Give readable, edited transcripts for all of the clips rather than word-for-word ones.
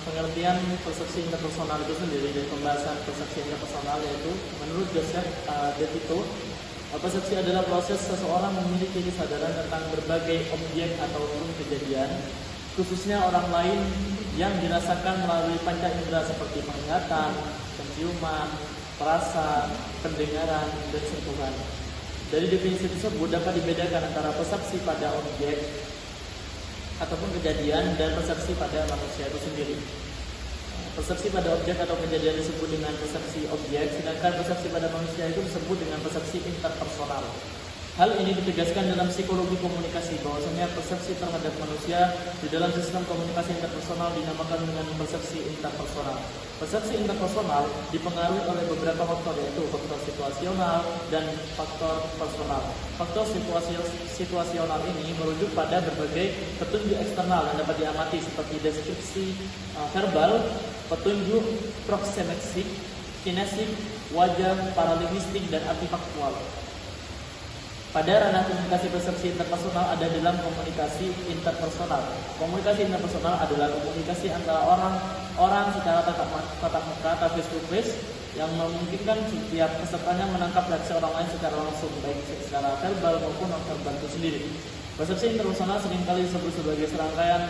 pengertian persepsi interpersonal itu sendiri dari pembahasan persepsi interpersonal, yaitu menurut Joseph De Tito, persepsi adalah proses seseorang memiliki kesadaran tentang berbagai objek ataupun kejadian, khususnya orang lain, yang dirasakan melalui panca indera seperti penglihatan, penciuman, perasa, pendengaran, dan sentuhan. Dari definisi tersebut dapat dibedakan antara persepsi pada objek ataupun kejadian dan persepsi pada manusia itu sendiri. Persepsi pada objek atau kejadian disebut dengan persepsi objek, sedangkan persepsi pada manusia itu disebut dengan persepsi interpersonal. Hal ini ditegaskan dalam psikologi komunikasi bahwasanya persepsi terhadap manusia di dalam sistem komunikasi interpersonal dinamakan dengan persepsi interpersonal. Persepsi interpersonal dipengaruhi oleh beberapa faktor, yaitu faktor situasional dan faktor personal. Faktor situasional ini merujuk pada berbagai petunjuk eksternal yang dapat diamati seperti deskripsi verbal, petunjuk proxemetik, kinesik, wajah, paralinguistik, dan artifaktual. Pada ranah komunikasi persepsi interpersonal ada dalam komunikasi interpersonal. Komunikasi interpersonal adalah komunikasi antara orang secara tatap muka atau face to face yang memungkinkan setiap pesertanya menangkap reaksi orang lain secara langsung, baik secara verbal maupun non-verbal itu sendiri. Persepsi interpersonal seringkali disebut sebagai serangkaian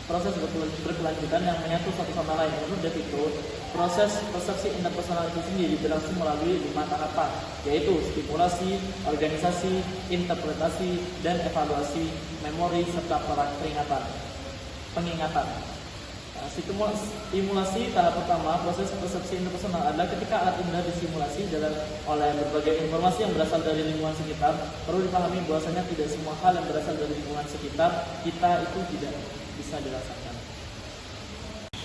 proses berkelanjutan yang menyatu satu sama lain. Menurut De Tito, proses persepsi interpersonal itu sendiri berlangsung melalui 5 tahapan, yaitu stimulasi, organisasi, interpretasi, dan evaluasi, memori, serta pengingatan. Stimulasi tahap pertama proses persepsi interpersonal adalah ketika alat indera disimulasi oleh berbagai informasi yang berasal dari lingkungan sekitar. Perlu dipahami bahwasanya tidak semua hal yang berasal dari lingkungan sekitar kita itu tidak bisa dirasakan.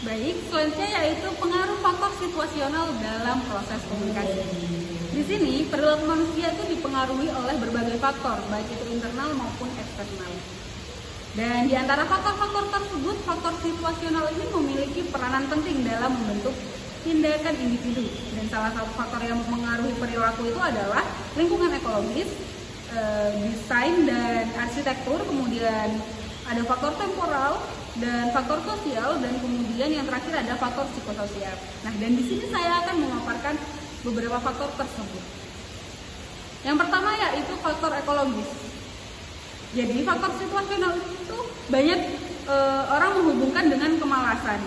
Baik, selanjutnya yaitu pengaruh faktor situasional dalam proses komunikasi. Di sini perilaku manusia itu dipengaruhi oleh berbagai faktor, baik itu internal maupun eksternal. Dan di antara faktor-faktor tersebut, faktor situasional ini memiliki peranan penting dalam membentuk tindakan individu. Dan salah satu faktor yang mempengaruhi perilaku itu adalah lingkungan ekologis, desain dan arsitektur, kemudian ada faktor temporal dan faktor sosial, dan kemudian yang terakhir ada faktor psikososial. Nah, dan di sini saya akan memaparkan beberapa faktor tersebut. Yang pertama yaitu faktor ekologis. Jadi faktor situasional itu banyak orang menghubungkan dengan kemalasan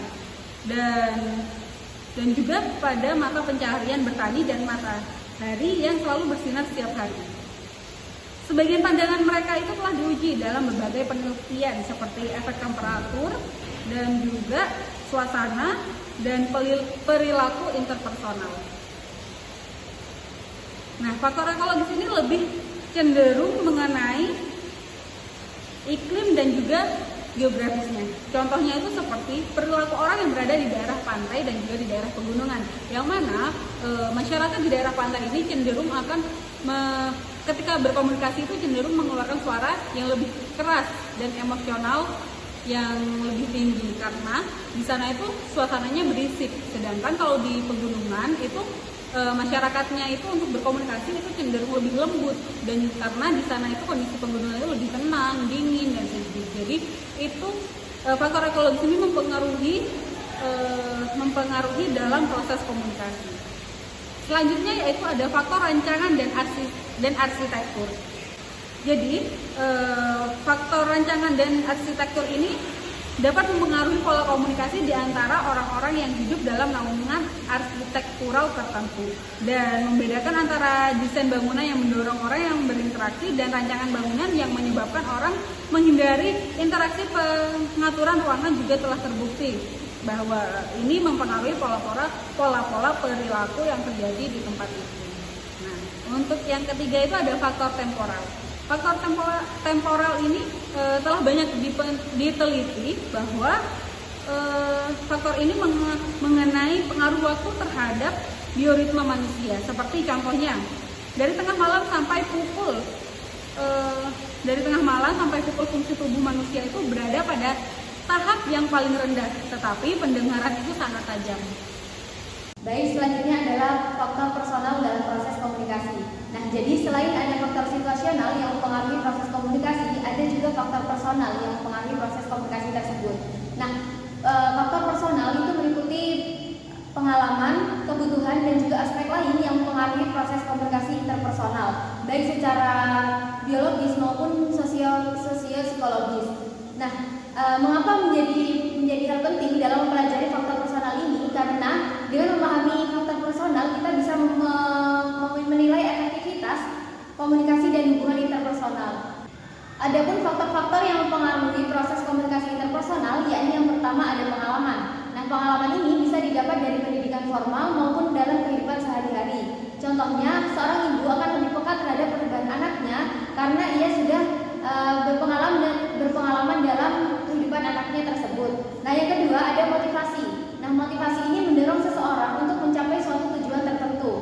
dan juga pada mata pencaharian bertani dan matahari yang selalu bersinar setiap hari. Sebagian pandangan mereka itu telah diuji dalam berbagai penelitian seperti efek temperatur dan juga suasana dan perilaku interpersonal. Nah, faktor ekologis ini lebih cenderung mengenai iklim dan juga geografisnya. Contohnya itu seperti perilaku orang yang berada di daerah pantai dan juga di daerah pegunungan, yang mana masyarakat di daerah pantai ini cenderung akan ketika berkomunikasi itu cenderung mengeluarkan suara yang lebih keras dan emosional yang lebih tinggi, karena di sana itu suasananya berisik. Sedangkan kalau di pegunungan itu masyarakatnya itu untuk berkomunikasi itu cenderung lebih lembut, dan karena di sana itu kondisi pegunungan itu lebih tenang, dingin dan sejuk. Jadi itu faktor ekologis ini mempengaruhi dalam proses komunikasi. Selanjutnya yaitu ada faktor rancangan dan arsitektur. Jadi faktor rancangan dan arsitektur ini dapat mempengaruhi pola komunikasi di antara orang-orang yang hidup dalam naungan arsitektural tertentu, dan membedakan antara desain bangunan yang mendorong orang yang berinteraksi dan rancangan bangunan yang menyebabkan orang menghindari interaksi. Pengaturan ruangan juga telah terbukti bahwa ini mempengaruhi pola-pola perilaku yang terjadi di tempat itu. Nah, untuk yang ketiga itu ada faktor temporal. Faktor temporal ini telah banyak diteliti bahwa faktor ini mengenai pengaruh waktu terhadap bioritma manusia. Seperti contohnya, dari tengah malam sampai pukul fungsi tubuh manusia itu berada pada tahap yang paling rendah, tetapi pendengaran itu sangat tajam. Baik, selanjutnya adalah faktor personal dalam proses komunikasi. Nah, jadi selain ada faktor situasional yang mempengaruhi proses komunikasi, ada juga faktor personal yang mempengaruhi proses komunikasi tersebut. Nah, pengalaman, kebutuhan, dan juga aspek lain yang mempengaruhi proses komunikasi interpersonal, baik secara biologis maupun sosio-psikologis. Nah, mengapa menjadi hal penting dalam mempelajari faktor personal ini? Karena dengan memahami faktor personal kita bisa menilai efektivitas komunikasi dan hubungan interpersonal. Adapun faktor-faktor yang mempengaruhi proses komunikasi interpersonal, yakni yang pertama ada pengalaman. Nah, pengalaman ini bisa didapat dari pendidikan formal maupun dalam kehidupan sehari-hari. Contohnya, seorang ibu akan lebih peka terhadap perubahan anaknya karena ia sudah berpengalaman dalam kehidupan anaknya tersebut. Nah, yang kedua ada motivasi. Nah, motivasi ini mendorong seseorang untuk mencapai suatu tujuan tertentu.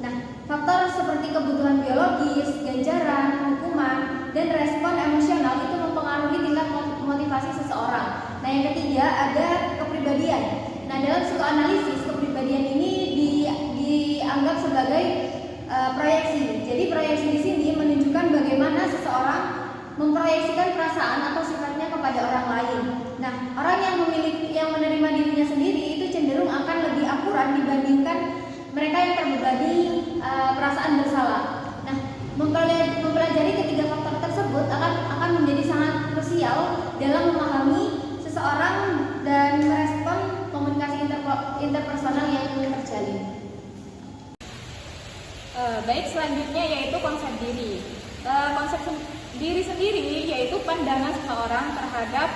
Nah, faktor seperti kebutuhan biologis, ganjaran, hukuman, dan respon emosional itu mempengaruhi tingkat motivasi seseorang. Nah, yang ketiga ada kepribadian. Nah, dalam psikoanalisis kepribadian ini dianggap sebagai proyeksi. Jadi proyeksi di sini menunjukkan bagaimana seseorang memproyeksikan perasaan atau sifatnya kepada orang lain. Nah, orang yang menerima dirinya sendiri itu cenderung akan lebih akurat dibandingkan mereka yang terbebani perasaan bersalah. Nah, mempelajari ketiga faktor tersebut akan menjadi sangat krusial dalam memahami seseorang dan merespon komunikasi interpersonal yang terjalin. Baik, selanjutnya yaitu konsep diri. Konsep diri sendiri yaitu pandangan seseorang terhadap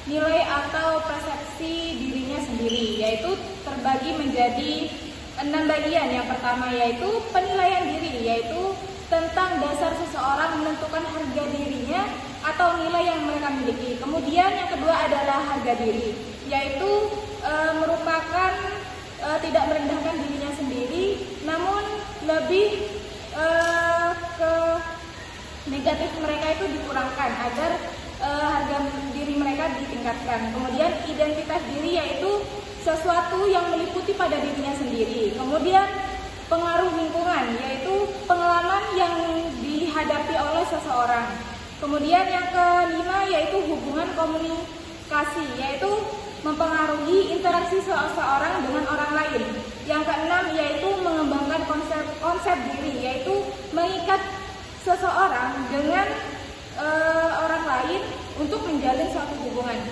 nilai atau persepsi dirinya sendiri, yaitu terbagi menjadi 6 bagian. Yang pertama yaitu penilaian diri, yaitu tentang dasar seseorang menentukan harga dirinya atau nilai yang mereka miliki. Kemudian yang kedua adalah harga diri, yaitu merupakan tidak merendahkan dirinya sendiri, namun lebih ke negatif mereka itu dikurangkan agar harga diri mereka ditingkatkan. Kemudian identitas diri yaitu sesuatu yang meliputi pada dirinya sendiri. Kemudian pengaruh lingkungan yaitu pengalaman yang dihadapi oleh seseorang. Kemudian yang kelima yaitu hubungan komunikasi, yaitu mempengaruhi interaksi seseorang dengan orang lain. Yang keenam yaitu mengembangkan konsep diri, yaitu mengikat seseorang dengan orang lain untuk menjalin suatu hubungan.